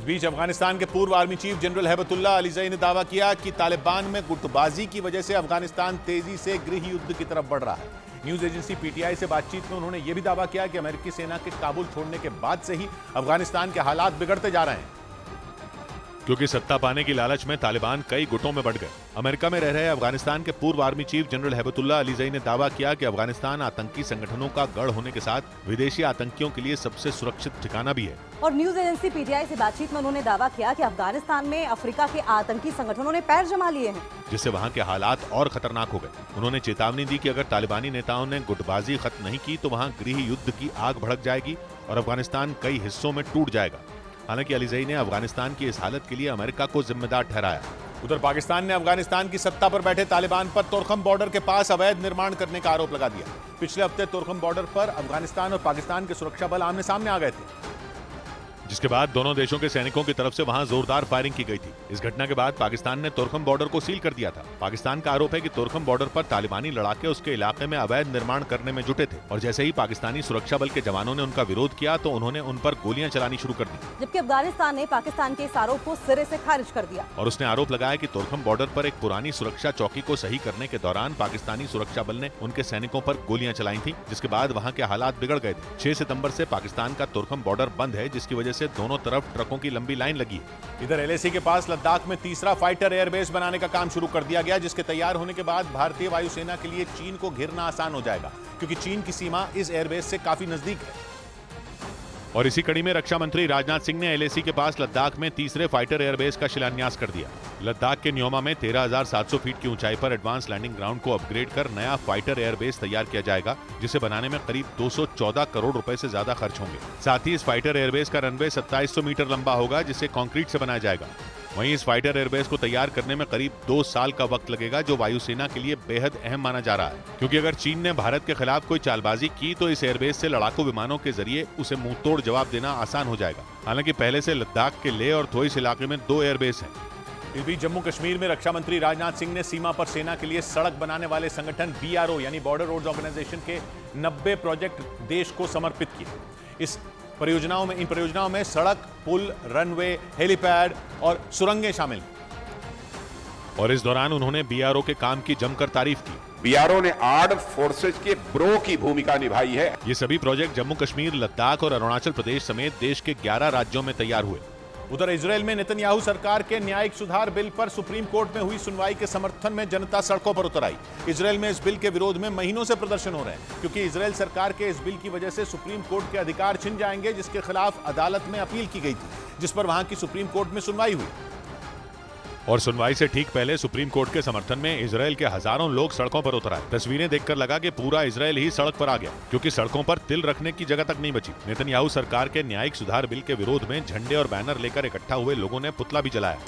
इस बीच अफगानिस्तान के पूर्व आर्मी चीफ जनरल हैबतुल्लाह अलीज़ई ने दावा किया कि तालिबान में गुटबाजी की वजह से अफगानिस्तान तेजी से गृह युद्ध की तरफ बढ़ रहा है। न्यूज एजेंसी पीटीआई से बातचीत में उन्होंने यह भी दावा किया कि अमेरिकी सेना के काबुल छोड़ने के बाद से ही अफगानिस्तान के हालात बिगड़ते जा रहे हैं, क्योंकि सत्ता पाने की लालच में तालिबान कई गुटों में बढ़ गए। अमेरिका में रह रहे अफगानिस्तान के पूर्व आर्मी चीफ जनरल हैबतुल्लाह अलीज़ई ने दावा किया कि अफगानिस्तान आतंकी संगठनों का गढ़ होने के साथ विदेशी आतंकियों के लिए सबसे सुरक्षित ठिकाना भी है। और न्यूज एजेंसी पीटीआई से बातचीत में उन्होंने दावा किया कि अफगानिस्तान में अफ्रीका के आतंकी संगठनों ने पैर जमा लिए हैं, जिससे वहां के हालात और खतरनाक हो गए। उन्होंने चेतावनी दी कि अगर तालिबानी नेताओं ने गुटबाजी खत्म नहीं की तो वहां गृह युद्ध की आग भड़क जाएगी और अफगानिस्तान कई हिस्सों में टूट जाएगा। हालांकि अलीज़ई ने अफगानिस्तान की इस हालत के लिए अमेरिका को जिम्मेदार ठहराया। उधर पाकिस्तान ने अफगानिस्तान की सत्ता पर बैठे तालिबान पर तोरखम बॉर्डर के पास अवैध निर्माण करने का आरोप लगा दिया। पिछले हफ्ते तोरखम बॉर्डर पर अफगानिस्तान और पाकिस्तान के सुरक्षा बल आमने सामने आ गए थे, जिसके बाद दोनों देशों के सैनिकों की तरफ से वहां जोरदार फायरिंग की गई थी। इस घटना के बाद पाकिस्तान ने तोरखम बॉर्डर को सील कर दिया था। पाकिस्तान का आरोप है कि तोरखम बॉर्डर पर तालिबानी लड़ाके उसके इलाके में अवैध निर्माण करने में जुटे थे और जैसे ही पाकिस्तानी सुरक्षा बल के जवानों ने उनका विरोध किया तो उन्होंने उन पर गोलियां चलानी शुरू कर दी, जबकि अफगानिस्तान ने पाकिस्तान के इस आरोप को सिरे से खारिज कर दिया। और उसने आरोप लगाया कि तोरखम बॉर्डर पर एक पुरानी सुरक्षा चौकी को सही करने के दौरान पाकिस्तानी सुरक्षा बल ने उनके सैनिकों पर गोलियां चलाई थी, जिसके बाद वहां के हालात बिगड़ गए थे। 6 सितंबर से पाकिस्तान का तोरखम बॉर्डर बंद है, जिसकी वजह से दोनों तरफ ट्रकों की लंबी लाइन लगी है। इधर एलएसी के पास लद्दाख में तीसरा फाइटर एयरबेस बनाने का काम शुरू कर दिया गया, जिसके तैयार होने के बाद भारतीय वायुसेना के लिए चीन को घेरना आसान हो जाएगा, क्योंकि चीन की सीमा इस एयरबेस से काफी नजदीक है। और इसी कड़ी में रक्षा मंत्री राजनाथ सिंह ने एलएसी के पास लद्दाख में तीसरे फाइटर एयरबेस का शिलान्यास कर दिया। लद्दाख के न्योमा में 13,700 फीट की ऊंचाई पर एडवांस लैंडिंग ग्राउंड को अपग्रेड कर नया फाइटर एयरबेस तैयार किया जाएगा, जिसे बनाने में करीब 214 करोड़ रुपए से ज्यादा खर्च होंगे। साथ ही इस फाइटर एयरबेस का रनवे 2700 मीटर लंबा होगा, जिसे कंक्रीट से बनाया जाएगा। वहीं इस फाइटर एयरबेस को तैयार करने में करीब 2 साल का वक्त लगेगा, जो वायुसेना के लिए बेहद अहम माना जा रहा है, क्योंकि अगर चीन ने भारत के खिलाफ कोई चालबाजी की तो इस एयरबेस से लड़ाकू विमानों के जरिए उसे मुंहतोड़ जवाब देना आसान हो जाएगा। हालांकि पहले से लद्दाख के लेह और थोइस इलाके में 2 एयरबेस हैं। इस बीच जम्मू कश्मीर में रक्षा मंत्री राजनाथ सिंह ने सीमा पर सेना के लिए सड़क बनाने वाले संगठन बीआरओ यानी बॉर्डर रोड्स ऑर्गेनाइजेशन के 90 प्रोजेक्ट देश को समर्पित किए। इन परियोजनाओं में सड़क, पुल, रनवे, हेलीपैड और सुरंगें शामिल हैं। और इस दौरान उन्होंने बीआरओ के काम की जमकर तारीफ की। बीआरओ ने आर्म्ड फोर्सेज के ब्रो की भूमिका निभाई है। ये सभी प्रोजेक्ट जम्मू कश्मीर, लद्दाख और अरुणाचल प्रदेश समेत देश के 11 राज्यों में तैयार हुए। उधर इजरायल में नेतन्याहू सरकार के न्यायिक सुधार बिल पर सुप्रीम कोर्ट में हुई सुनवाई के समर्थन में जनता सड़कों पर उतर आई। इजरायल में इस बिल के विरोध में महीनों से प्रदर्शन हो रहे हैं, क्योंकि इजरायल सरकार के इस बिल की वजह से सुप्रीम कोर्ट के अधिकार छिन जाएंगे, जिसके खिलाफ अदालत में अपील की गई थी, जिस पर वहां की सुप्रीम कोर्ट में सुनवाई हुई। और सुनवाई से ठीक पहले सुप्रीम कोर्ट के समर्थन में इजरायल के हजारों लोग सड़कों पर उतर आए। तस्वीरें देखकर लगा कि पूरा इजरायल ही सड़क पर आ गया, क्योंकि सड़कों पर तिल रखने की जगह तक नहीं बची। नेतन्याहू सरकार के न्यायिक सुधार बिल के विरोध में झंडे और बैनर लेकर इकट्ठा हुए लोगों ने पुतला भी जलाया।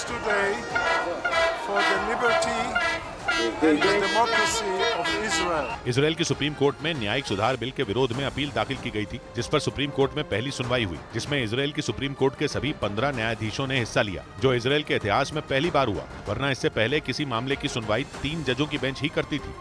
इजरायल की सुप्रीम कोर्ट में न्यायिक सुधार बिल के विरोध में अपील दाखिल की गई थी, जिस पर सुप्रीम कोर्ट में पहली सुनवाई हुई, जिसमें इजरायल की सुप्रीम कोर्ट के सभी 15 न्यायाधीशों ने हिस्सा लिया, जो इजरायल के इतिहास में पहली बार हुआ, वरना इससे पहले किसी मामले की सुनवाई 3 जजों की बेंच ही करती थी।